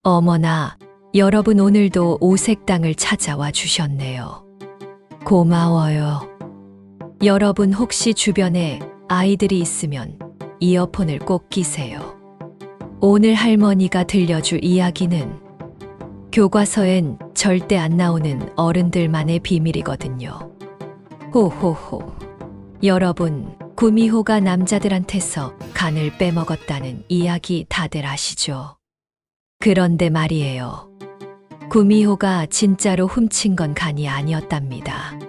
어머나, 여러분 오늘도 오색당을 찾아와 주셨네요. 고마워요. 여러분 혹시 주변에 아이들이 있으면 이어폰을 꼭 끼세요. 오늘 할머니가 들려줄 이야기는 교과서엔 절대 안 나오는 어른들만의 비밀이거든요. 호호호. 여러분, 구미호가 남자들한테서 간을 빼먹었다는 이야기 다들 아시죠? 그런데 말이에요. 구미호가 진짜로 훔친 건 간이 아니었답니다.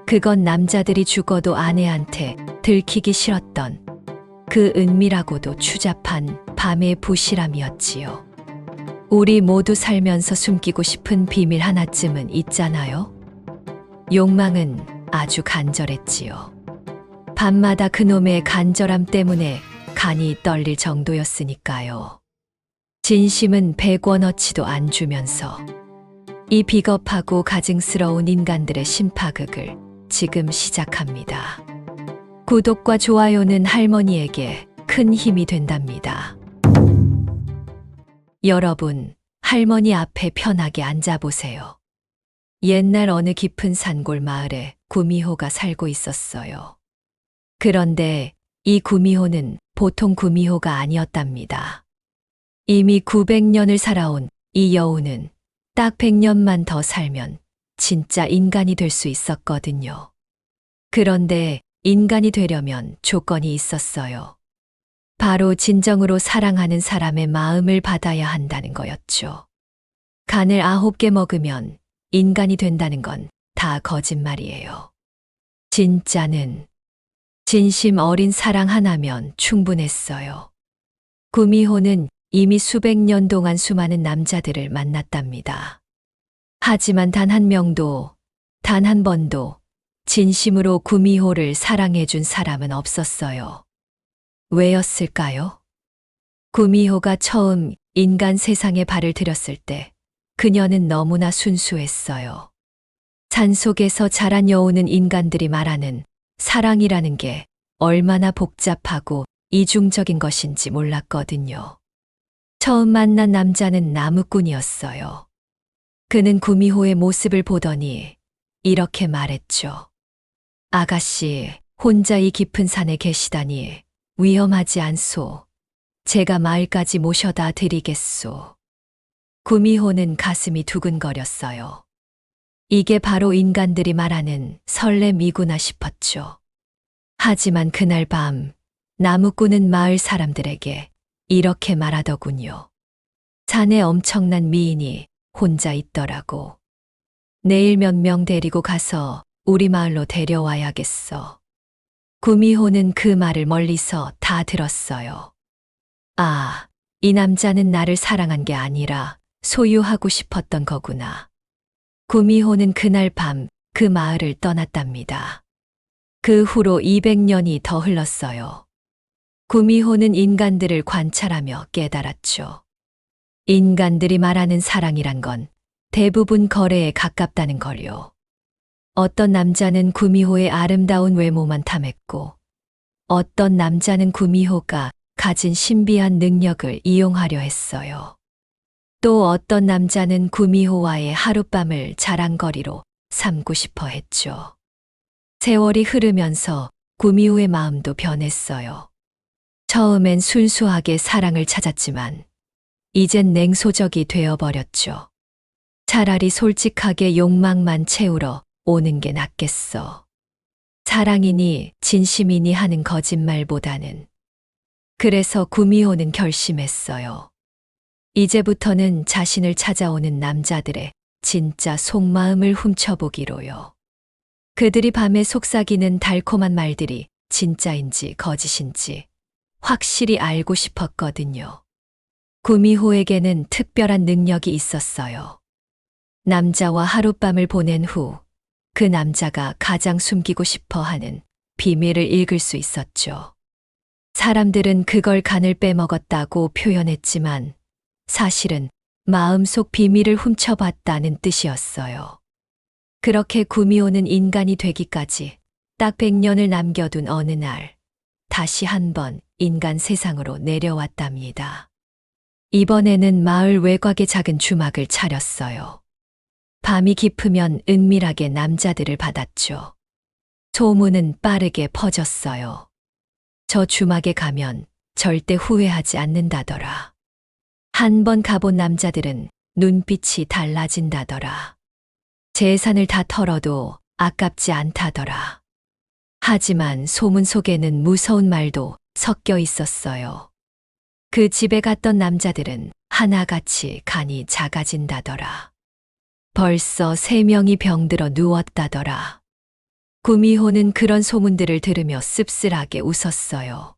그건 남자들이 죽어도 아내한테 들키기 싫었던 그 은밀하고도 추잡한 밤의 부실함이었지요. 우리 모두 살면서 숨기고 싶은 비밀 하나쯤은 있잖아요. 욕망은 아주 간절했지요. 밤마다 그놈의 간절함 때문에 간이 떨릴 정도였으니까요. 진심은 100원어치도 안 주면서 이 비겁하고 가증스러운 인간들의 심파극을 지금 시작합니다. 구독과 좋아요는 할머니에게 큰 힘이 된답니다. 여러분, 할머니 앞에 편하게 앉아보세요. 옛날 어느 깊은 산골 마을에 구미호가 살고 있었어요. 그런데 이 구미호는 보통 구미호가 아니었답니다. 이미 900년을 살아온 이 여우는 딱 100년만 더 살면 진짜 인간이 될 수 있었거든요. 그런데 인간이 되려면 조건이 있었어요. 바로 진정으로 사랑하는 사람의 마음을 받아야 한다는 거였죠. 간을 9개 먹으면 인간이 된다는 건 다 거짓말이에요. 진짜는 진심 어린 사랑 하나면 충분했어요. 구미호는 이미 수백 년 동안 수많은 남자들을 만났답니다. 하지만 단 한 명도, 단 한 번도 진심으로 구미호를 사랑해준 사람은 없었어요. 왜였을까요? 구미호가 처음 인간 세상에 발을 들였을 때 그녀는 너무나 순수했어요. 산속에서 자란 여우는 인간들이 말하는 사랑이라는 게 얼마나 복잡하고 이중적인 것인지 몰랐거든요. 처음 만난 남자는 나무꾼이었어요. 그는 구미호의 모습을 보더니 이렇게 말했죠. 아가씨, 혼자 이 깊은 산에 계시다니 위험하지 않소. 제가 마을까지 모셔다 드리겠소. 구미호는 가슴이 두근거렸어요. 이게 바로 인간들이 말하는 설렘이구나 싶었죠. 하지만 그날 밤 나무꾼은 마을 사람들에게 이렇게 말하더군요. 산에 엄청난 미인이 혼자 있더라고. 내일 몇 명 데리고 가서 우리 마을로 데려와야겠어. 구미호는 그 말을 멀리서 다 들었어요. 아, 이 남자는 나를 사랑한 게 아니라 소유하고 싶었던 거구나. 구미호는 그날 밤 그 마을을 떠났답니다. 그 후로 200년이 더 흘렀어요. 구미호는 인간들을 관찰하며 깨달았죠. 인간들이 말하는 사랑이란 건 대부분 거래에 가깝다는 걸요. 어떤 남자는 구미호의 아름다운 외모만 탐했고, 어떤 남자는 구미호가 가진 신비한 능력을 이용하려 했어요. 또 어떤 남자는 구미호와의 하룻밤을 자랑거리로 삼고 싶어 했죠. 세월이 흐르면서 구미호의 마음도 변했어요. 처음엔 순수하게 사랑을 찾았지만 이젠 냉소적이 되어버렸죠. 차라리 솔직하게 욕망만 채우러 오는 게 낫겠어. 사랑이니 진심이니 하는 거짓말보다는. 그래서 구미호는 결심했어요. 이제부터는 자신을 찾아오는 남자들의 진짜 속마음을 훔쳐보기로요. 그들이 밤에 속삭이는 달콤한 말들이 진짜인지 거짓인지 확실히 알고 싶었거든요. 구미호에게는 특별한 능력이 있었어요. 남자와 하룻밤을 보낸 후 그 남자가 가장 숨기고 싶어 하는 비밀을 읽을 수 있었죠. 사람들은 그걸 간을 빼먹었다고 표현했지만 사실은 마음속 비밀을 훔쳐봤다는 뜻이었어요. 그렇게 구미호는 인간이 되기까지 딱 100년을 남겨둔 어느 날 다시 한번 인간 세상으로 내려왔답니다. 이번에는 마을 외곽에 작은 주막을 차렸어요. 밤이 깊으면 은밀하게 남자들을 받았죠. 소문은 빠르게 퍼졌어요. 저 주막에 가면 절대 후회하지 않는다더라. 한 번 가본 남자들은 눈빛이 달라진다더라. 재산을 다 털어도 아깝지 않다더라. 하지만 소문 속에는 무서운 말도 섞여 있었어요. 그 집에 갔던 남자들은 하나같이 간이 작아진다더라. 벌써 3명이 병들어 누웠다더라. 구미호는 그런 소문들을 들으며 씁쓸하게 웃었어요.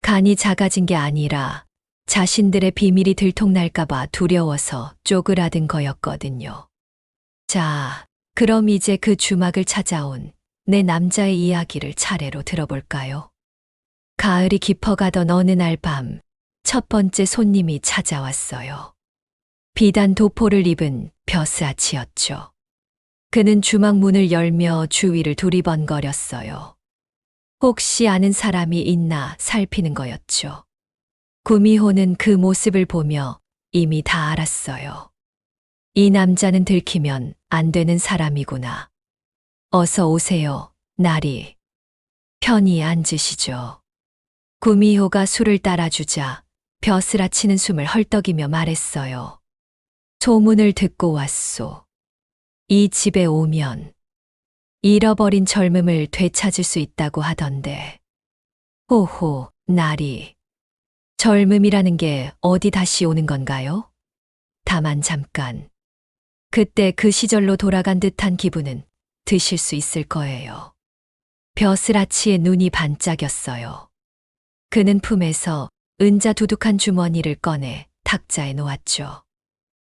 간이 작아진 게 아니라 자신들의 비밀이 들통날까봐 두려워서 쪼그라든 거였거든요. 자, 그럼 이제 그 주막을 찾아온 내 남자의 이야기를 차례로 들어볼까요? 가을이 깊어가던 어느 날 밤, 첫 번째 손님이 찾아왔어요. 비단 도포를 입은 벼스아치였죠. 그는 주막 문을 열며 주위를 두리번거렸어요. 혹시 아는 사람이 있나 살피는 거였죠. 구미호는 그 모습을 보며 이미 다 알았어요. 이 남자는 들키면 안 되는 사람이구나. 어서 오세요, 나리. 편히 앉으시죠. 구미호가 술을 따라주자 벼슬아치는 숨을 헐떡이며 말했어요. 소문을 듣고 왔소. 이 집에 오면 잃어버린 젊음을 되찾을 수 있다고 하던데. 호호, 나리. 젊음이라는 게 어디 다시 오는 건가요? 다만 잠깐. 그때 그 시절로 돌아간 듯한 기분은 드실 수 있을 거예요. 벼슬아치의 눈이 반짝였어요. 그는 품에서 은자 두둑한 주머니를 꺼내 탁자에 놓았죠.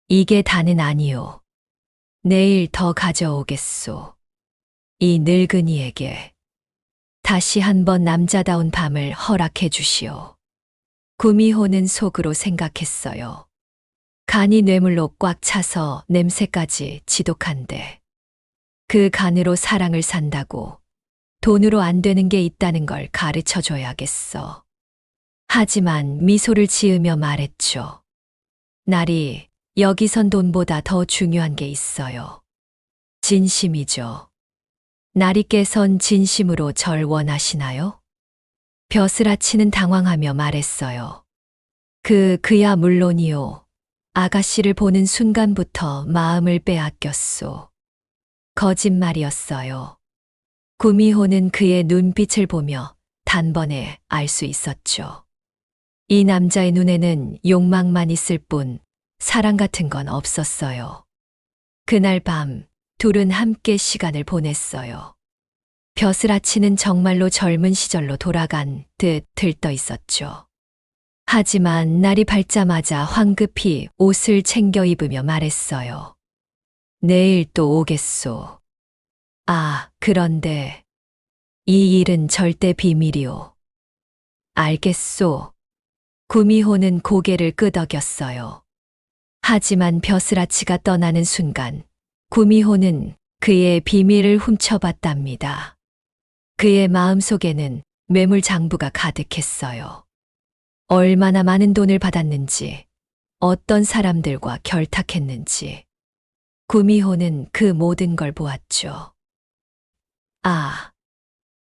이게 다는 아니오. 내일 더 가져오겠소. 이 늙은이에게 다시 한번 남자다운 밤을 허락해 주시오. 구미호는 속으로 생각했어요. 간이 뇌물로 꽉 차서 냄새까지 지독한데 그 간으로 사랑을 산다고 돈으로 안 되는 게 있다는 걸 가르쳐 줘야겠어. 하지만 미소를 지으며 말했죠. 나리, 여기선 돈보다 더 중요한 게 있어요. 진심이죠. 나리께선 진심으로 절 원하시나요? 벼슬아치는 당황하며 말했어요. 그야 물론이요. 아가씨를 보는 순간부터 마음을 빼앗겼소. 거짓말이었어요. 구미호는 그의 눈빛을 보며 단번에 알 수 있었죠. 이 남자의 눈에는 욕망만 있을 뿐 사랑 같은 건 없었어요. 그날 밤 둘은 함께 시간을 보냈어요. 벼슬아치는 정말로 젊은 시절로 돌아간 듯 들떠 있었죠. 하지만 날이 밝자마자 황급히 옷을 챙겨 입으며 말했어요. 내일 또 오겠소. 아, 그런데 이 일은 절대 비밀이오. 알겠소. 구미호는 고개를 끄덕였어요. 하지만 벼슬아치가 떠나는 순간 구미호는 그의 비밀을 훔쳐봤답니다. 그의 마음속에는 매물 장부가 가득했어요. 얼마나 많은 돈을 받았는지, 어떤 사람들과 결탁했는지. 구미호는 그 모든 걸 보았죠. 아,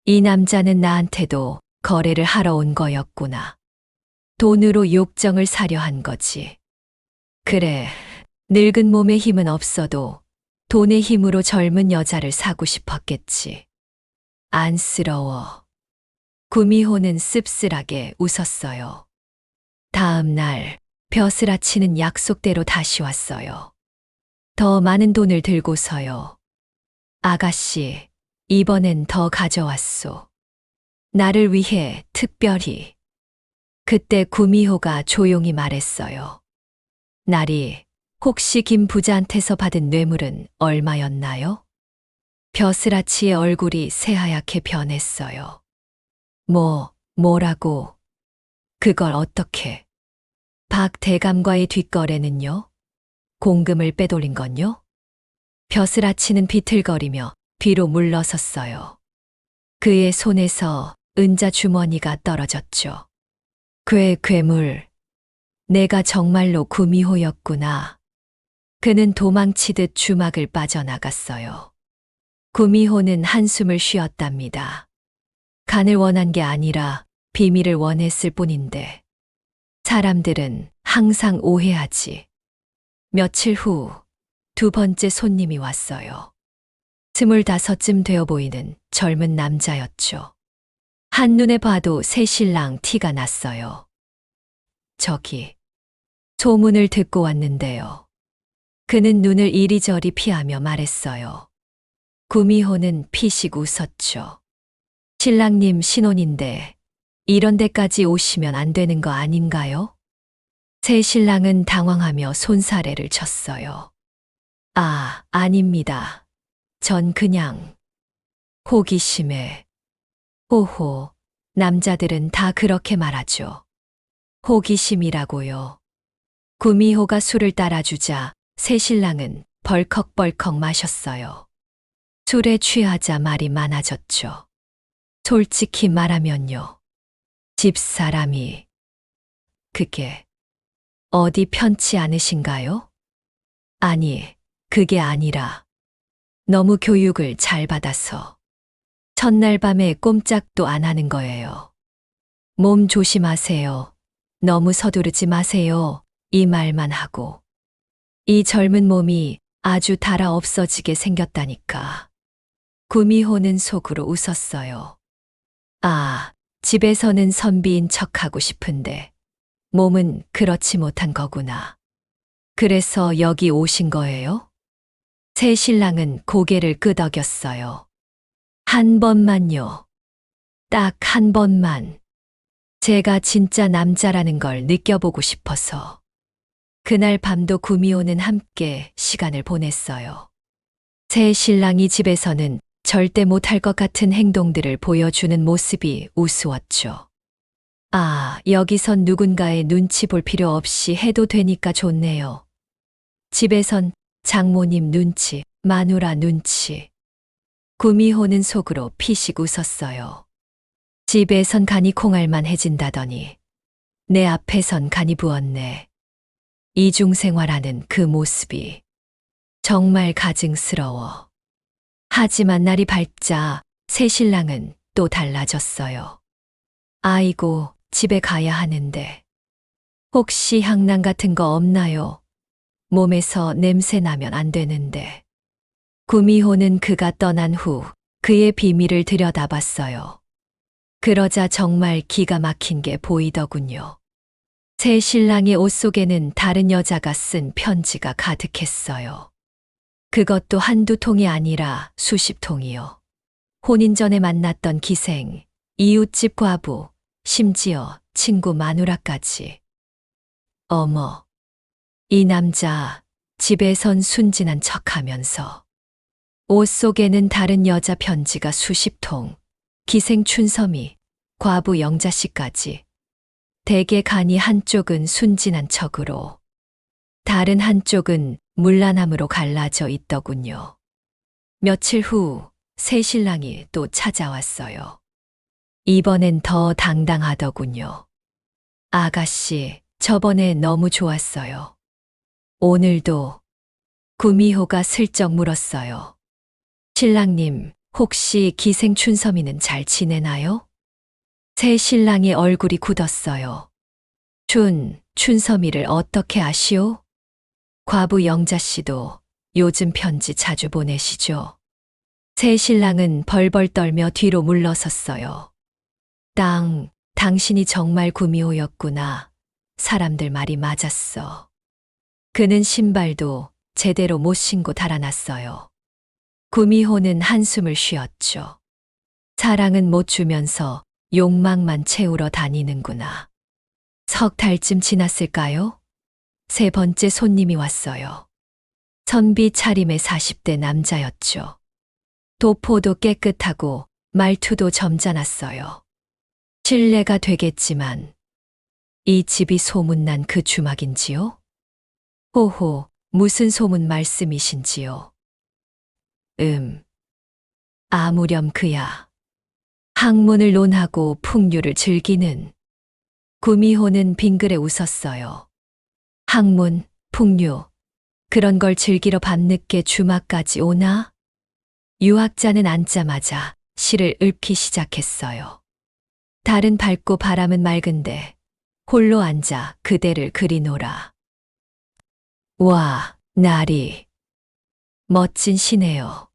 이 남자는 나한테도 거래를 하러 온 거였구나. 돈으로 욕정을 사려 한 거지. 그래, 늙은 몸에 힘은 없어도 돈의 힘으로 젊은 여자를 사고 싶었겠지. 안쓰러워. 구미호는 씁쓸하게 웃었어요. 다음 날 벼슬아치는 약속대로 다시 왔어요. 더 많은 돈을 들고서요. 아가씨, 이번엔 더 가져왔소. 나를 위해 특별히. 그때 구미호가 조용히 말했어요. 나리, 혹시 김 부자한테서 받은 뇌물은 얼마였나요? 벼슬아치의 얼굴이 새하얗게 변했어요. 뭐라고? 그걸 어떻게? 박 대감과의 뒷거래는요? 공금을 빼돌린 건요? 벼슬아치는 비틀거리며 뒤로 물러섰어요. 그의 손에서 은자 주머니가 떨어졌죠. 괴물. 내가 정말로 구미호였구나. 그는 도망치듯 주막을 빠져나갔어요. 구미호는 한숨을 쉬었답니다. 간을 원한 게 아니라 비밀을 원했을 뿐인데 사람들은 항상 오해하지. 며칠 후 두 번째 손님이 왔어요. 25쯤 되어 보이는 젊은 남자였죠. 한눈에 봐도 새신랑 티가 났어요. 저기, 소문을 듣고 왔는데요. 그는 눈을 이리저리 피하며 말했어요. 구미호는 피식 웃었죠. 신랑님 신혼인데 이런 데까지 오시면 안 되는 거 아닌가요? 새 신랑은 당황하며 손사래를 쳤어요. 아, 아닙니다. 전 그냥 호기심에. 호호, 남자들은 다 그렇게 말하죠. 호기심이라고요. 구미호가 술을 따라주자 새 신랑은 벌컥벌컥 마셨어요. 술에 취하자 말이 많아졌죠. 솔직히 말하면요. 집사람이 그게 어디 편치 않으신가요? 아니, 그게 아니라 너무 교육을 잘 받아서 첫날 밤에 꼼짝도 안 하는 거예요. 몸 조심하세요. 너무 서두르지 마세요. 이 말만 하고 이 젊은 몸이 아주 달아 없어지게 생겼다니까. 구미호는 속으로 웃었어요. 아, 집에서는 선비인 척하고 싶은데 몸은 그렇지 못한 거구나. 그래서 여기 오신 거예요? 새 신랑은 고개를 끄덕였어요. 한 번만요. 딱 한 번만. 제가 진짜 남자라는 걸 느껴보고 싶어서. 그날 밤도 구미호는 함께 시간을 보냈어요. 새 신랑이 집에서는 절대 못할 것 같은 행동들을 보여주는 모습이 우스웠죠. 아, 여기선 누군가의 눈치 볼 필요 없이 해도 되니까 좋네요. 집에선 장모님 눈치, 마누라 눈치. 구미호는 속으로 피식 웃었어요. 집에선 간이 콩알만 해진다더니 내 앞에선 간이 부었네. 이중생활하는 그 모습이 정말 가증스러워. 하지만 날이 밝자 새 신랑은 또 달라졌어요. 아이고, 집에 가야 하는데. 혹시 향난 같은 거 없나요? 몸에서 냄새 나면 안 되는데. 구미호는 그가 떠난 후 그의 비밀을 들여다봤어요. 그러자 정말 기가 막힌 게 보이더군요. 새 신랑의 옷 속에는 다른 여자가 쓴 편지가 가득했어요. 그것도 한두 통이 아니라 수십 통이요. 혼인 전에 만났던 기생, 이웃집 과부, 심지어 친구 마누라까지. 어머, 이 남자 집에선 순진한 척하면서 옷 속에는 다른 여자 편지가 수십 통, 기생 춘섬이, 과부 영자씨까지. 대개 간이 한쪽은 순진한 척으로 다른 한쪽은 물란함으로 갈라져 있더군요. 며칠 후 새 신랑이 또 찾아왔어요. 이번엔 더 당당하더군요. 아가씨, 저번에 너무 좋았어요. 오늘도. 구미호가 슬쩍 물었어요. 신랑님, 혹시 기생 춘섬이는 잘 지내나요? 새 신랑의 얼굴이 굳었어요. 춘섬이를 어떻게 아시오? 과부 영자씨도 요즘 편지 자주 보내시죠? 새 신랑은 벌벌 떨며 뒤로 물러섰어요. 당신이 정말 구미호였구나. 사람들 말이 맞았어. 그는 신발도 제대로 못 신고 달아났어요. 구미호는 한숨을 쉬었죠. 사랑은 못 주면서 욕망만 채우러 다니는구나. 석 달쯤 지났을까요? 세 번째 손님이 왔어요. 선비 차림의 40대 남자였죠. 도포도 깨끗하고 말투도 점잖았어요. 실례가 되겠지만 이 집이 소문난 그 주막인지요? 호호, 무슨 소문 말씀이신지요? 아무렴 그야. 학문을 논하고 풍류를 즐기는. 구미호는 빙그레 웃었어요. 학문, 풍류, 그런 걸 즐기러 밤늦게 주막까지 오나? 유학자는 앉자마자 시를 읊기 시작했어요. 달은 밝고 바람은 맑은데 홀로 앉아 그대를 그리노라. 와, 날이 멋진 시네요.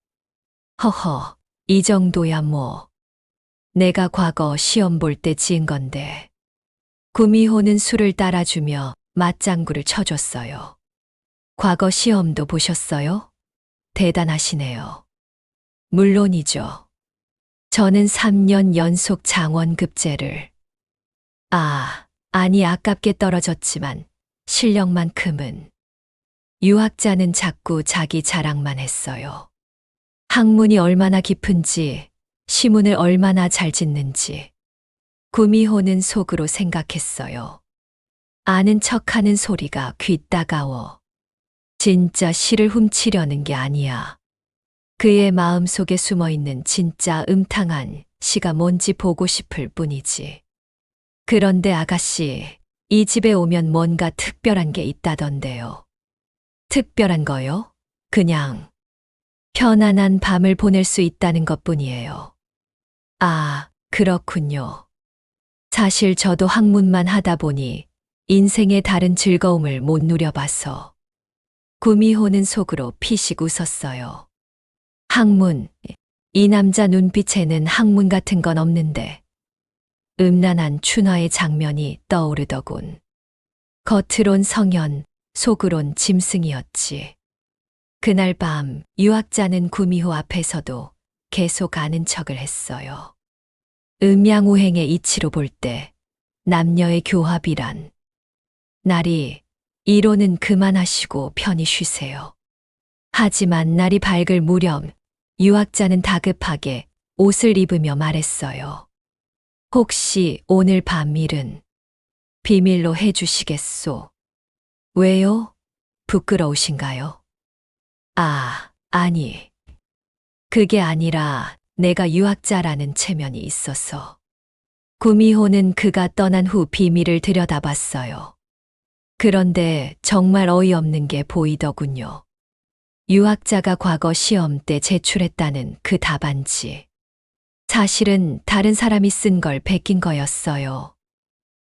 허허, 이 정도야 뭐. 내가 과거 시험 볼 때 지은 건데. 구미호는 술을 따라주며 맞장구를 쳐줬어요. 과거 시험도 보셨어요? 대단하시네요. 물론이죠. 저는 3년 연속 장원급제를. 아니 아깝게 떨어졌지만 실력만큼은. 유학자는 자꾸 자기 자랑만 했어요. 학문이 얼마나 깊은지, 시문을 얼마나 잘 짓는지. 구미호는 속으로 생각했어요. 아는 척하는 소리가 귀 따가워. 진짜 시를 훔치려는 게 아니야. 그의 마음속에 숨어있는 진짜 음탕한 시가 뭔지 보고 싶을 뿐이지. 그런데 아가씨, 이 집에 오면 뭔가 특별한 게 있다던데요. 특별한 거요? 그냥 편안한 밤을 보낼 수 있다는 것뿐이에요. 아, 그렇군요. 사실 저도 학문만 하다 보니 인생의 다른 즐거움을 못 누려봐서. 구미호는 속으로 피식 웃었어요. 학문, 이 남자 눈빛에는 학문 같은 건 없는데 음란한 춘화의 장면이 떠오르더군. 겉으론 성현, 속으론 짐승이었지. 그날 밤 유학자는 구미호 앞에서도 계속 아는 척을 했어요. 음양우행의 이치로 볼 때 남녀의 교합이란. 날이 이론은 그만하시고 편히 쉬세요. 하지만 날이 밝을 무렵 유학자는 다급하게 옷을 입으며 말했어요. 혹시 오늘 밤 일은 비밀로 해주시겠소? 왜요? 부끄러우신가요? 아니. 그게 아니라 내가 유학자라는 체면이 있어서. 구미호는 그가 떠난 후 비밀을 들여다봤어요. 그런데 정말 어이없는 게 보이더군요. 유학자가 과거 시험 때 제출했다는 그 답안지. 사실은 다른 사람이 쓴 걸 베낀 거였어요.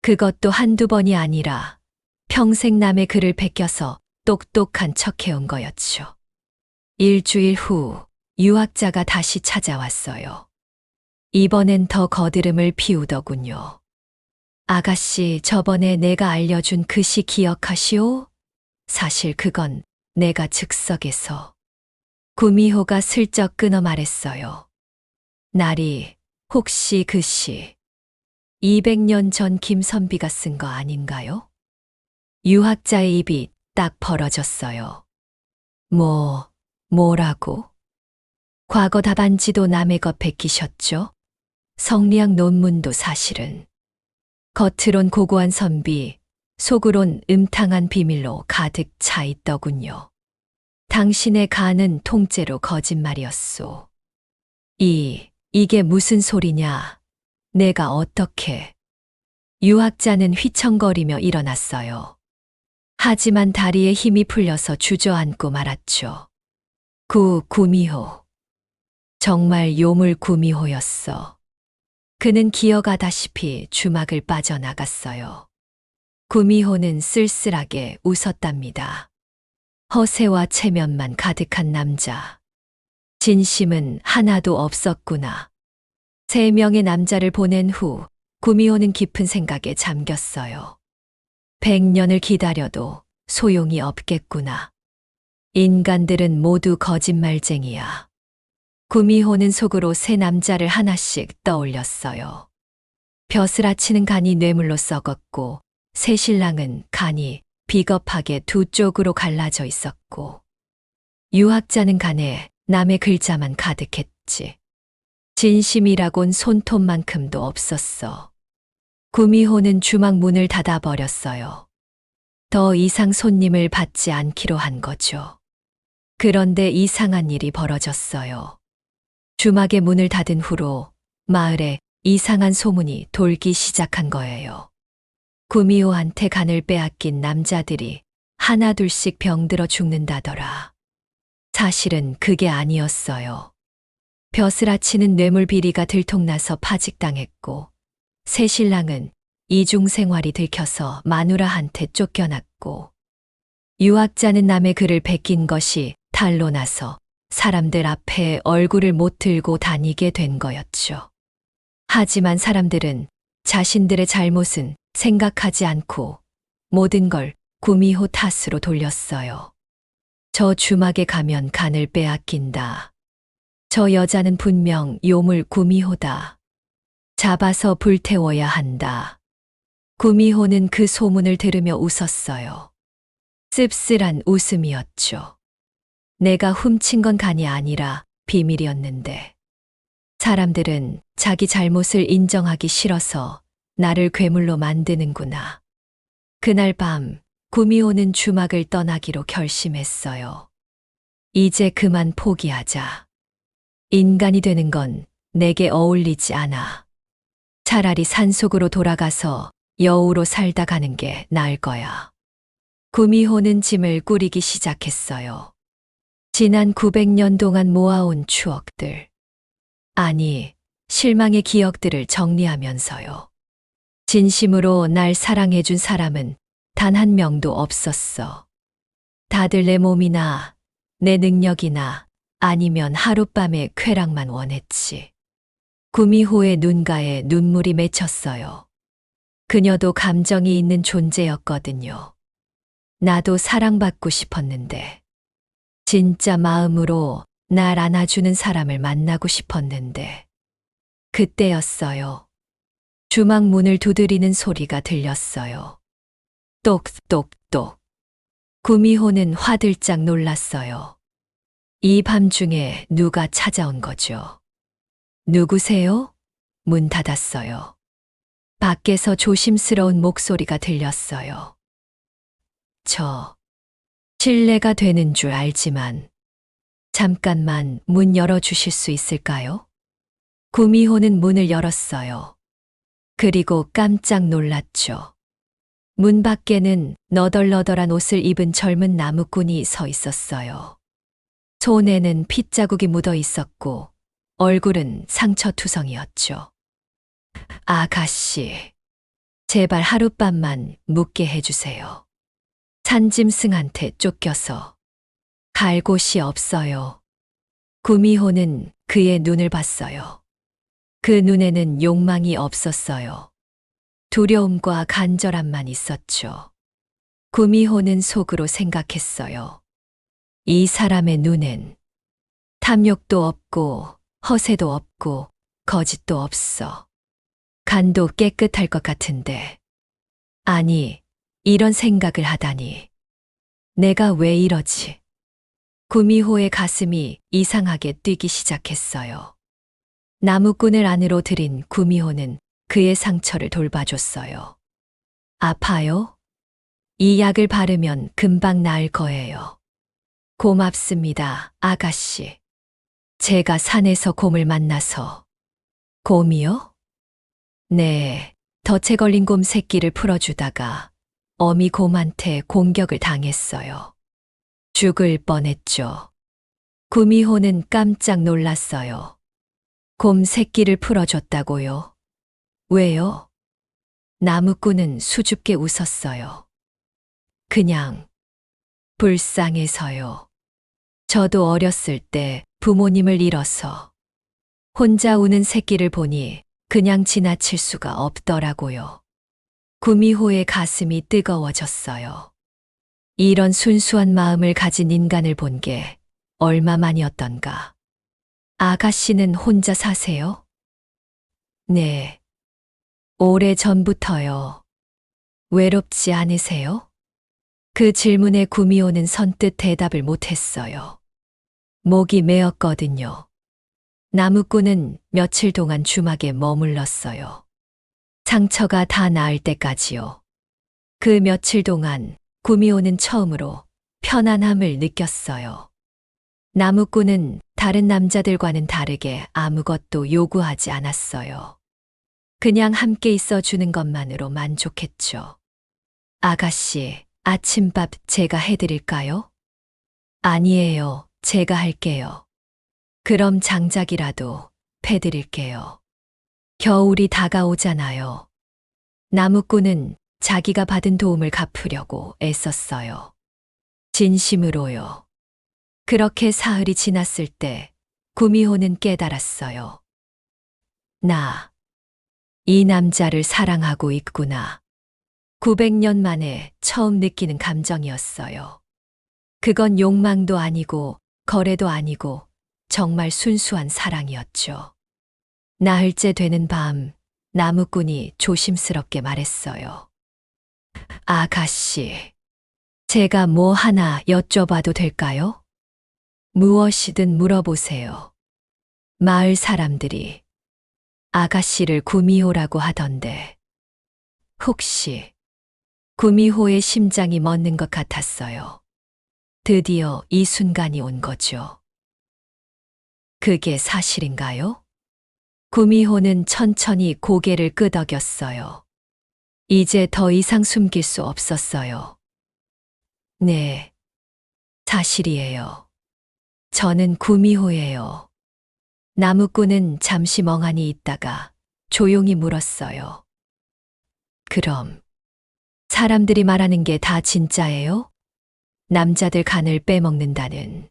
그것도 한두 번이 아니라 평생 남의 글을 베껴서 똑똑한 척해온 거였죠. 일주일 후 유학자가 다시 찾아왔어요. 이번엔 더 거드름을 피우더군요. 아가씨, 저번에 내가 알려준 그 시 기억하시오? 사실 그건 내가 즉석에서. 구미호가 슬쩍 끊어 말했어요. 날이, 혹시 그 시 200년 전 김선비가 쓴 거 아닌가요? 유학자의 입이 딱 벌어졌어요. 뭐라고? 과거 답안지도 남의 것 베끼셨죠? 성리학 논문도 사실은. 겉으론 고고한 선비, 속으론 음탕한 비밀로 가득 차 있더군요. 당신의 간은 통째로 거짓말이었소. 이게 무슨 소리냐? 내가 어떻게? 유학자는 휘청거리며 일어났어요. 하지만 다리에 힘이 풀려서 주저앉고 말았죠. 구미호. 정말 요물 구미호였어. 그는 기어가다시피 주막을 빠져나갔어요. 구미호는 쓸쓸하게 웃었답니다. 허세와 체면만 가득한 남자. 진심은 하나도 없었구나. 3명의 남자를 보낸 후 구미호는 깊은 생각에 잠겼어요. 100년을 기다려도 소용이 없겠구나. 인간들은 모두 거짓말쟁이야. 구미호는 속으로 3 남자를 하나씩 떠올렸어요. 벼슬아치는 간이 뇌물로 썩었고 새신랑은 간이 비겁하게 2 쪽으로 갈라져 있었고 유학자는 간에 남의 글자만 가득했지. 진심이라곤 손톱만큼도 없었어. 구미호는 주막 문을 닫아버렸어요. 더 이상 손님을 받지 않기로 한 거죠. 그런데 이상한 일이 벌어졌어요. 주막의 문을 닫은 후로 마을에 이상한 소문이 돌기 시작한 거예요. 구미호한테 간을 빼앗긴 남자들이 하나둘씩 병들어 죽는다더라. 사실은 그게 아니었어요. 벼슬아치는 뇌물 비리가 들통나서 파직당했고, 새신랑은 이중생활이 들켜서 마누라한테 쫓겨났고, 유학자는 남의 글을 베낀 것이 탄로 나서 사람들 앞에 얼굴을 못 들고 다니게 된 거였죠. 하지만 사람들은 자신들의 잘못은 생각하지 않고 모든 걸 구미호 탓으로 돌렸어요. 저 주막에 가면 간을 빼앗긴다. 저 여자는 분명 요물 구미호다. 잡아서 불태워야 한다. 구미호는 그 소문을 들으며 웃었어요. 씁쓸한 웃음이었죠. 내가 훔친 건 간이 아니라 비밀이었는데. 사람들은 자기 잘못을 인정하기 싫어서 나를 괴물로 만드는구나. 그날 밤 구미호는 주막을 떠나기로 결심했어요. 이제 그만 포기하자. 인간이 되는 건 내게 어울리지 않아. 차라리 산속으로 돌아가서 여우로 살다 가는 게 나을 거야. 구미호는 짐을 꾸리기 시작했어요. 지난 900년 동안 모아온 추억들. 아니, 실망의 기억들을 정리하면서요. 진심으로 날 사랑해준 사람은 단 한 명도 없었어. 다들 내 몸이나 내 능력이나 아니면 하룻밤의 쾌락만 원했지. 구미호의 눈가에 눈물이 맺혔어요. 그녀도 감정이 있는 존재였거든요. 나도 사랑받고 싶었는데, 진짜 마음으로 날 안아주는 사람을 만나고 싶었는데, 그때였어요. 주막 문을 두드리는 소리가 들렸어요. 똑똑똑. 구미호는 화들짝 놀랐어요. 이 밤중에 누가 찾아온 거죠? 누구세요? 문 닫았어요. 밖에서 조심스러운 목소리가 들렸어요. 저, 실례가 되는 줄 알지만 잠깐만 문 열어주실 수 있을까요? 구미호는 문을 열었어요. 그리고 깜짝 놀랐죠. 문 밖에는 너덜너덜한 옷을 입은 젊은 나무꾼이 서 있었어요. 손에는 핏자국이 묻어 있었고 얼굴은 상처투성이었죠. 아가씨, 제발 하룻밤만 묵게 해주세요. 산짐승한테 쫓겨서 갈 곳이 없어요. 구미호는 그의 눈을 봤어요. 그 눈에는 욕망이 없었어요. 두려움과 간절함만 있었죠. 구미호는 속으로 생각했어요. 이 사람의 눈엔 탐욕도 없고 허세도 없고 거짓도 없어. 간도 깨끗할 것 같은데. 아니, 이런 생각을 하다니. 내가 왜 이러지? 구미호의 가슴이 이상하게 뛰기 시작했어요. 나무꾼을 안으로 들인 구미호는 그의 상처를 돌봐줬어요. 아파요? 이 약을 바르면 금방 나을 거예요. 고맙습니다, 아가씨. 제가 산에서 곰을 만나서. 곰이요? 네, 덫에 걸린 곰 새끼를 풀어주다가 어미 곰한테 공격을 당했어요. 죽을 뻔했죠. 구미호는 깜짝 놀랐어요. 곰 새끼를 풀어줬다고요? 왜요? 나무꾼은 수줍게 웃었어요. 그냥 불쌍해서요. 저도 어렸을 때 부모님을 잃어서 혼자 우는 새끼를 보니 그냥 지나칠 수가 없더라고요. 구미호의 가슴이 뜨거워졌어요. 이런 순수한 마음을 가진 인간을 본 게 얼마만이었던가. 아가씨는 혼자 사세요? 네. 오래 전부터요. 외롭지 않으세요? 그 질문에 구미호는 선뜻 대답을 못했어요. 목이 메었거든요. 나무꾼은 며칠 동안 주막에 머물렀어요. 상처가 다 나을 때까지요. 그 며칠 동안 구미호는 처음으로 편안함을 느꼈어요. 나무꾼은 다른 남자들과는 다르게 아무것도 요구하지 않았어요. 그냥 함께 있어 주는 것만으로 만족했죠. 아가씨, 아침밥 제가 해드릴까요? 아니에요. 제가 할게요. 그럼 장작이라도 패드릴게요. 겨울이 다가오잖아요. 나무꾼은 자기가 받은 도움을 갚으려고 애썼어요. 진심으로요. 그렇게 사흘이 지났을 때 구미호는 깨달았어요. 나, 이 남자를 사랑하고 있구나. 900년 만에 처음 느끼는 감정이었어요. 그건 욕망도 아니고 거래도 아니고 정말 순수한 사랑이었죠. 나흘째 되는 밤, 나무꾼이 조심스럽게 말했어요. 아가씨, 제가 뭐 하나 여쭤봐도 될까요? 무엇이든 물어보세요. 마을 사람들이 아가씨를 구미호라고 하던데, 혹시 구미호의 심장이 멎는 것 같았어요. 드디어 이 순간이 온 거죠. 그게 사실인가요? 구미호는 천천히 고개를 끄덕였어요. 이제 더 이상 숨길 수 없었어요. 네, 사실이에요. 저는 구미호예요. 나무꾼은 잠시 멍하니 있다가 조용히 물었어요. 그럼 사람들이 말하는 게 다 진짜예요? 남자들 간을 빼먹는다는.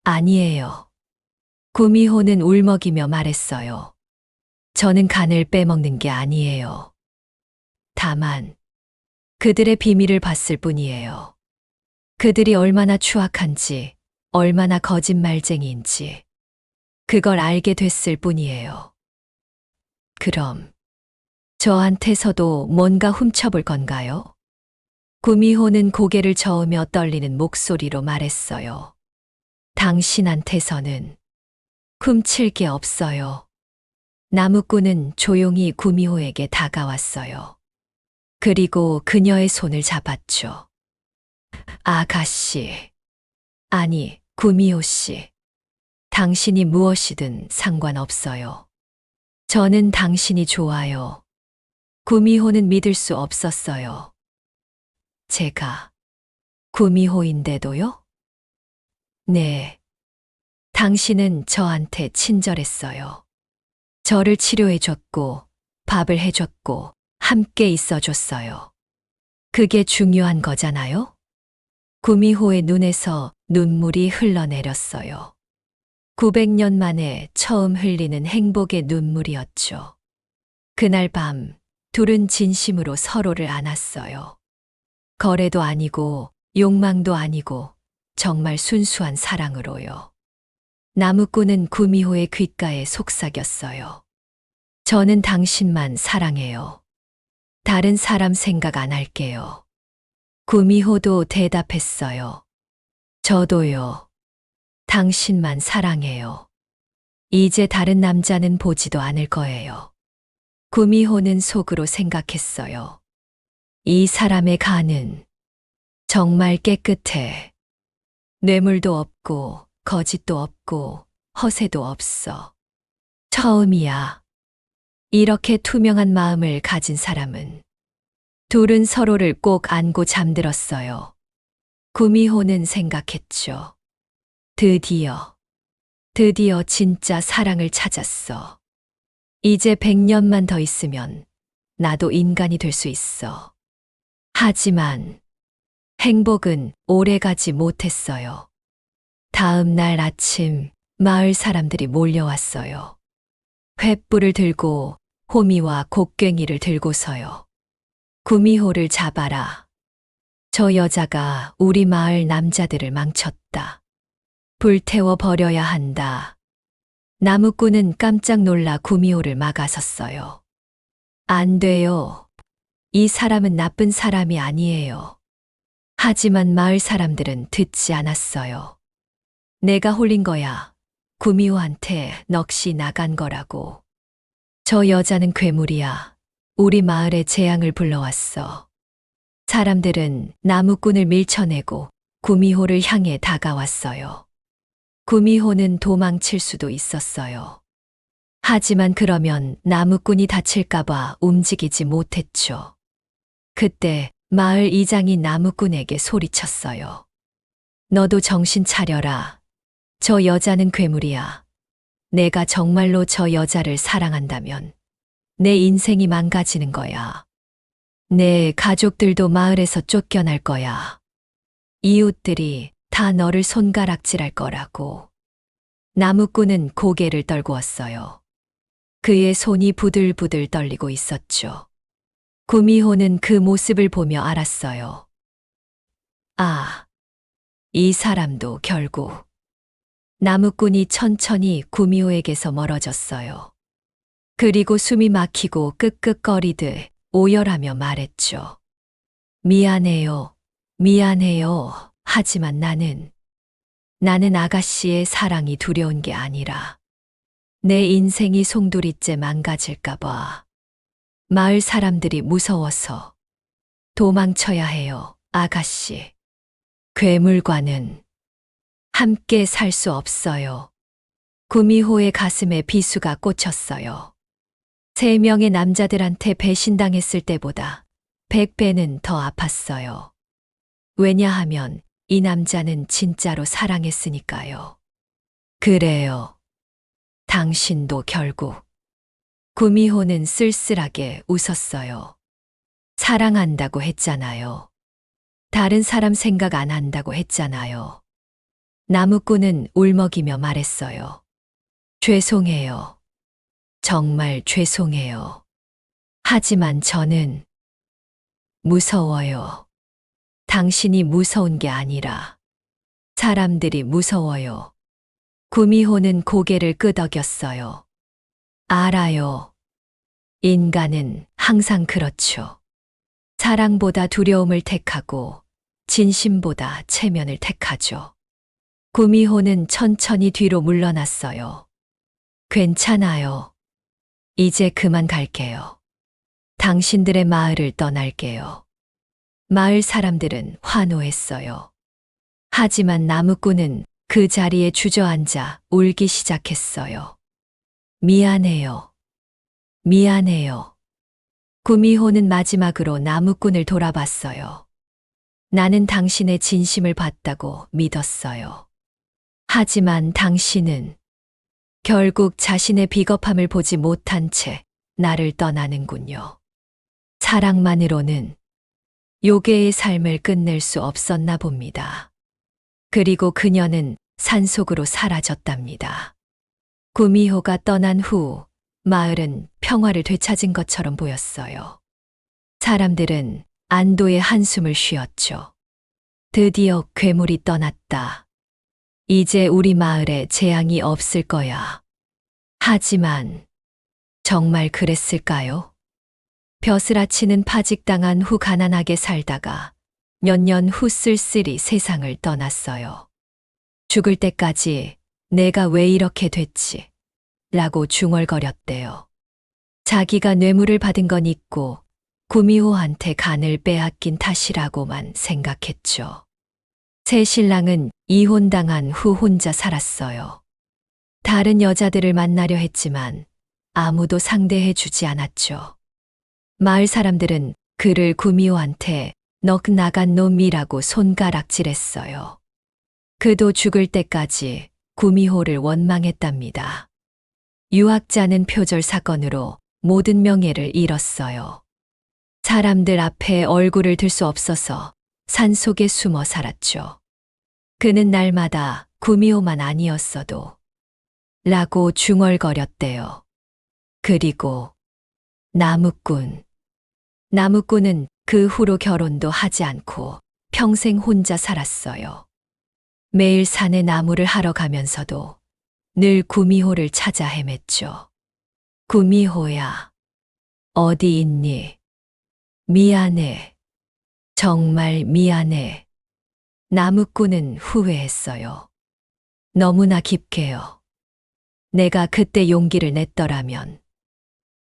아니에요. 구미호는 울먹이며 말했어요. 저는 간을 빼먹는 게 아니에요. 다만 그들의 비밀을 봤을 뿐이에요. 그들이 얼마나 추악한지, 얼마나 거짓말쟁이인지 그걸 알게 됐을 뿐이에요. 그럼 저한테서도 뭔가 훔쳐볼 건가요? 구미호는 고개를 저으며 떨리는 목소리로 말했어요. 당신한테서는 훔칠 게 없어요. 나무꾼은 조용히 구미호에게 다가왔어요. 그리고 그녀의 손을 잡았죠. 아가씨, 아니, 구미호 씨. 당신이 무엇이든 상관없어요. 저는 당신이 좋아요. 구미호는 믿을 수 없었어요. 제가 구미호인데도요? 네. 당신은 저한테 친절했어요. 저를 치료해줬고, 밥을 해줬고, 함께 있어줬어요. 그게 중요한 거잖아요? 구미호의 눈에서 눈물이 흘러내렸어요. 900년 만에 처음 흘리는 행복의 눈물이었죠. 그날 밤, 둘은 진심으로 서로를 안았어요. 거래도 아니고, 욕망도 아니고, 정말 순수한 사랑으로요. 나무꾼은 구미호의 귓가에 속삭였어요. 저는 당신만 사랑해요. 다른 사람 생각 안 할게요. 구미호도 대답했어요. 저도요. 당신만 사랑해요. 이제 다른 남자는 보지도 않을 거예요. 구미호는 속으로 생각했어요. 이 사람의 간은 정말 깨끗해. 뇌물도 없고, 거짓도 없고, 허세도 없어. 처음이야. 이렇게 투명한 마음을 가진 사람은. 둘은 서로를 꼭 안고 잠들었어요. 구미호는 생각했죠. 드디어 진짜 사랑을 찾았어. 이제 100년만 더 있으면 나도 인간이 될 수 있어. 하지만 행복은 오래가지 못했어요. 다음 날 아침 마을 사람들이 몰려왔어요. 횃불을 들고 호미와 곡괭이를 들고서요. 구미호를 잡아라. 저 여자가 우리 마을 남자들을 망쳤다. 불태워 버려야 한다. 나무꾼은 깜짝 놀라 구미호를 막아섰어요. 안 돼요. 이 사람은 나쁜 사람이 아니에요. 하지만 마을 사람들은 듣지 않았어요. 내가 홀린 거야. 구미호한테 넋이 나간 거라고. 저 여자는 괴물이야. 우리 마을에 재앙을 불러왔어. 사람들은 나무꾼을 밀쳐내고 구미호를 향해 다가왔어요. 구미호는 도망칠 수도 있었어요. 하지만 그러면 나무꾼이 다칠까봐 움직이지 못했죠. 그때 마을 이장이 나무꾼에게 소리쳤어요. 너도 정신 차려라. 저 여자는 괴물이야. 내가 정말로 저 여자를 사랑한다면 내 인생이 망가지는 거야. 내 가족들도 마을에서 쫓겨날 거야. 이웃들이 다 너를 손가락질할 거라고. 나무꾼은 고개를 떨구었어요. 그의 손이 부들부들 떨리고 있었죠. 구미호는 그 모습을 보며 알았어요. 아, 이 사람도 결국. 나무꾼이 천천히 구미호에게서 멀어졌어요. 그리고 숨이 막히고 끄끄거리듯 오열하며 말했죠. 미안해요. 미안해요. 하지만 나는 아가씨의 사랑이 두려운 게 아니라 내 인생이 송두리째 망가질까봐. 마을 사람들이 무서워서 도망쳐야 해요, 아가씨. 괴물과는 함께 살 수 없어요. 구미호의 가슴에 비수가 꽂혔어요. 3명의 남자들한테 배신당했을 때보다 100배는 더 아팠어요. 왜냐하면 이 남자는 진짜로 사랑했으니까요. 그래요. 당신도 결국. 구미호는 쓸쓸하게 웃었어요. 사랑한다고 했잖아요. 다른 사람 생각 안 한다고 했잖아요. 나무꾼은 울먹이며 말했어요. 죄송해요. 정말 죄송해요. 하지만 저는 무서워요. 당신이 무서운 게 아니라 사람들이 무서워요. 구미호는 고개를 끄덕였어요. 알아요. 인간은 항상 그렇죠. 사랑보다 두려움을 택하고 진심보다 체면을 택하죠. 구미호는 천천히 뒤로 물러났어요. 괜찮아요. 이제 그만 갈게요. 당신들의 마을을 떠날게요. 마을 사람들은 환호했어요. 하지만 나무꾼은 그 자리에 주저앉아 울기 시작했어요. 미안해요. 미안해요. 구미호는 마지막으로 나무꾼을 돌아봤어요. 나는 당신의 진심을 봤다고 믿었어요. 하지만 당신은 결국 자신의 비겁함을 보지 못한 채 나를 떠나는군요. 사랑만으로는 요괴의 삶을 끝낼 수 없었나 봅니다. 그리고 그녀는 산속으로 사라졌답니다. 구미호가 떠난 후 마을은 평화를 되찾은 것처럼 보였어요. 사람들은 안도의 한숨을 쉬었죠. 드디어 괴물이 떠났다. 이제 우리 마을에 재앙이 없을 거야. 하지만 정말 그랬을까요? 벼슬아치는 파직당한 후 가난하게 살다가 몇 년 후 쓸쓸히 세상을 떠났어요. 죽을 때까지 내가 왜 이렇게 됐지? 라고 중얼거렸대요. 자기가 뇌물을 받은 건 있고 구미호한테 간을 빼앗긴 탓이라고만 생각했죠. 새 신랑은 이혼당한 후 혼자 살았어요. 다른 여자들을 만나려 했지만 아무도 상대해 주지 않았죠. 마을 사람들은 그를 구미호한테 넋 나간 놈이라고 손가락질했어요. 그도 죽을 때까지 구미호를 원망했답니다. 유학자는 표절 사건으로 모든 명예를 잃었어요. 사람들 앞에 얼굴을 들 수 없어서 산속에 숨어 살았죠. 그는 날마다 구미호만 아니었어도 라고 중얼거렸대요. 그리고 나무꾼은 그 후로 결혼도 하지 않고 평생 혼자 살았어요. 매일 산에 나무를 하러 가면서도 늘 구미호를 찾아 헤맸죠. 구미호야, 어디 있니? 미안해. 정말 미안해. 나무꾼은 후회했어요. 너무나 깊게요. 내가 그때 용기를 냈더라면,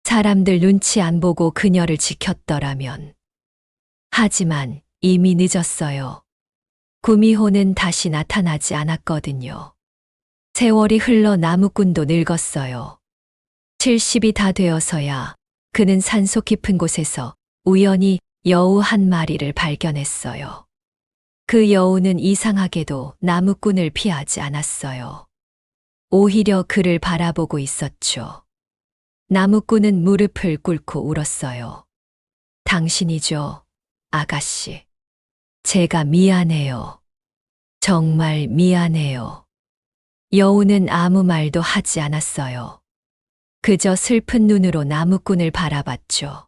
사람들 눈치 안 보고 그녀를 지켰더라면. 하지만 이미 늦었어요. 구미호는 다시 나타나지 않았거든요. 세월이 흘러 나무꾼도 늙었어요. 70이 다 되어서야 그는 산속 깊은 곳에서 우연히 여우 한 마리를 발견했어요. 그 여우는 이상하게도 나무꾼을 피하지 않았어요. 오히려 그를 바라보고 있었죠. 나무꾼은 무릎을 꿇고 울었어요. 당신이죠, 아가씨. 제가 미안해요. 정말 미안해요. 여우는 아무 말도 하지 않았어요. 그저 슬픈 눈으로 나무꾼을 바라봤죠.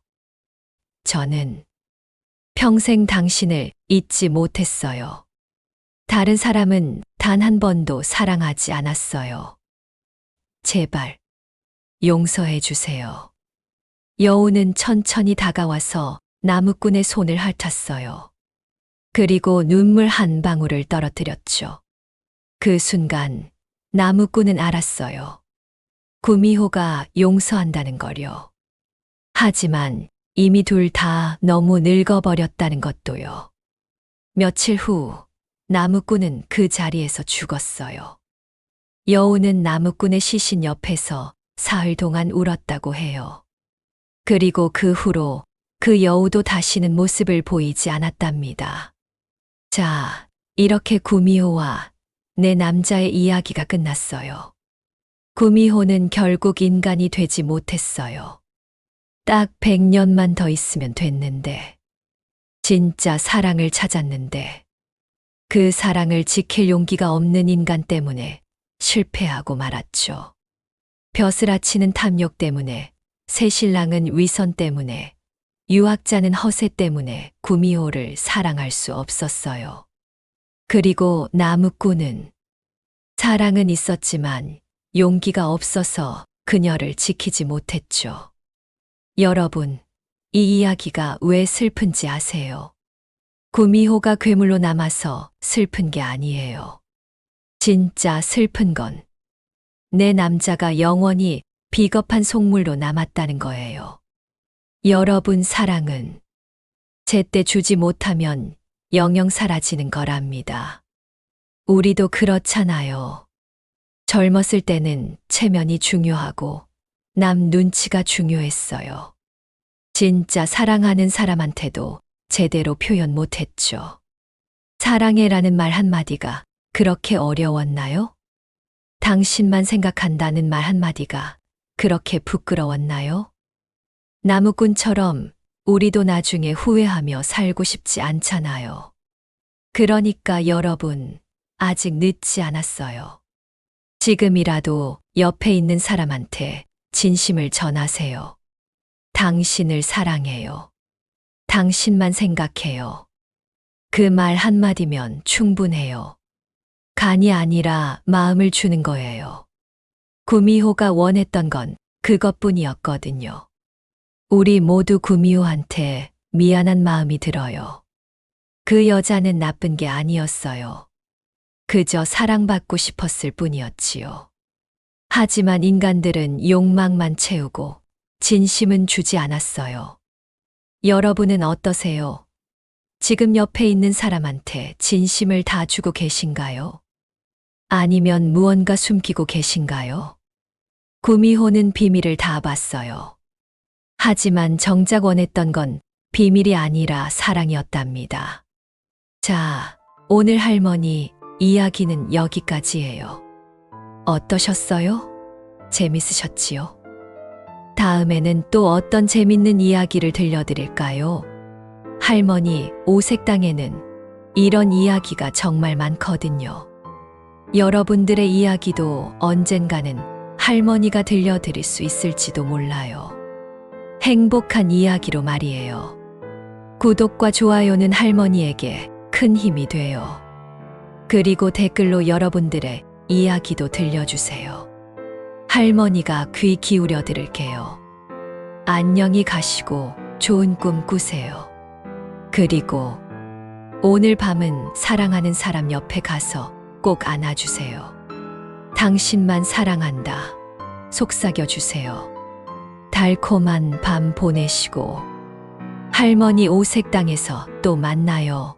저는 평생 당신을 잊지 못했어요. 다른 사람은 단 한 번도 사랑하지 않았어요. 제발 용서해 주세요. 여우는 천천히 다가와서 나무꾼의 손을 핥았어요. 그리고 눈물 한 방울을 떨어뜨렸죠. 그 순간 나무꾼은 알았어요. 구미호가 용서한다는 걸요. 하지만 이미 둘 다 너무 늙어버렸다는 것도요. 며칠 후 나무꾼은 그 자리에서 죽었어요. 여우는 나무꾼의 시신 옆에서 사흘 동안 울었다고 해요. 그리고 그 후로 그 여우도 다시는 모습을 보이지 않았답니다. 자, 이렇게 구미호와 내 남자의 이야기가 끝났어요. 구미호는 결국 인간이 되지 못했어요. 딱 100년만 더 있으면 됐는데, 진짜 사랑을 찾았는데, 그 사랑을 지킬 용기가 없는 인간 때문에 실패하고 말았죠. 벼슬아치는 탐욕 때문에, 새신랑은 위선 때문에, 유학자는 허세 때문에 구미호를 사랑할 수 없었어요. 그리고 나무꾼은 사랑은 있었지만 용기가 없어서 그녀를 지키지 못했죠. 여러분, 이 이야기가 왜 슬픈지 아세요? 구미호가 괴물로 남아서 슬픈 게 아니에요. 진짜 슬픈 건 내 남자가 영원히 비겁한 속물로 남았다는 거예요. 여러분 사랑은 제때 주지 못하면 영영 사라지는 거랍니다. 우리도 그렇잖아요. 젊었을 때는 체면이 중요하고 남 눈치가 중요했어요. 진짜 사랑하는 사람한테도 제대로 표현 못했죠. 사랑해라는 말 한마디가 그렇게 어려웠나요? 당신만 생각한다는 말 한마디가 그렇게 부끄러웠나요? 나무꾼처럼 우리도 나중에 후회하며 살고 싶지 않잖아요. 그러니까 여러분, 아직 늦지 않았어요. 지금이라도 옆에 있는 사람한테 진심을 전하세요. 당신을 사랑해요. 당신만 생각해요. 그 말 한마디면 충분해요. 간이 아니라 마음을 주는 거예요. 구미호가 원했던 건 그것뿐이었거든요. 우리 모두 구미호한테 미안한 마음이 들어요. 그 여자는 나쁜 게 아니었어요. 그저 사랑받고 싶었을 뿐이었지요. 하지만 인간들은 욕망만 채우고 진심은 주지 않았어요. 여러분은 어떠세요? 지금 옆에 있는 사람한테 진심을 다 주고 계신가요? 아니면 무언가 숨기고 계신가요? 구미호는 비밀을 다 봤어요. 하지만 정작 원했던 건 비밀이 아니라 사랑이었답니다. 자, 오늘 할머니 이야기는 여기까지예요. 어떠셨어요? 재밌으셨지요? 다음에는 또 어떤 재밌는 이야기를 들려드릴까요? 할머니 오색당에는 이런 이야기가 정말 많거든요. 여러분들의 이야기도 언젠가는 할머니가 들려드릴 수 있을지도 몰라요. 행복한 이야기로 말이에요. 구독과 좋아요는 할머니에게 큰 힘이 돼요. 그리고 댓글로 여러분들의 이야기도 들려주세요. 할머니가 귀 기울여 들을게요. 안녕히 가시고 좋은 꿈 꾸세요. 그리고 오늘 밤은 사랑하는 사람 옆에 가서 꼭 안아주세요. 당신만 사랑한다. 속삭여주세요. 달콤한 밤 보내시고 할머니 오색당에서 또 만나요.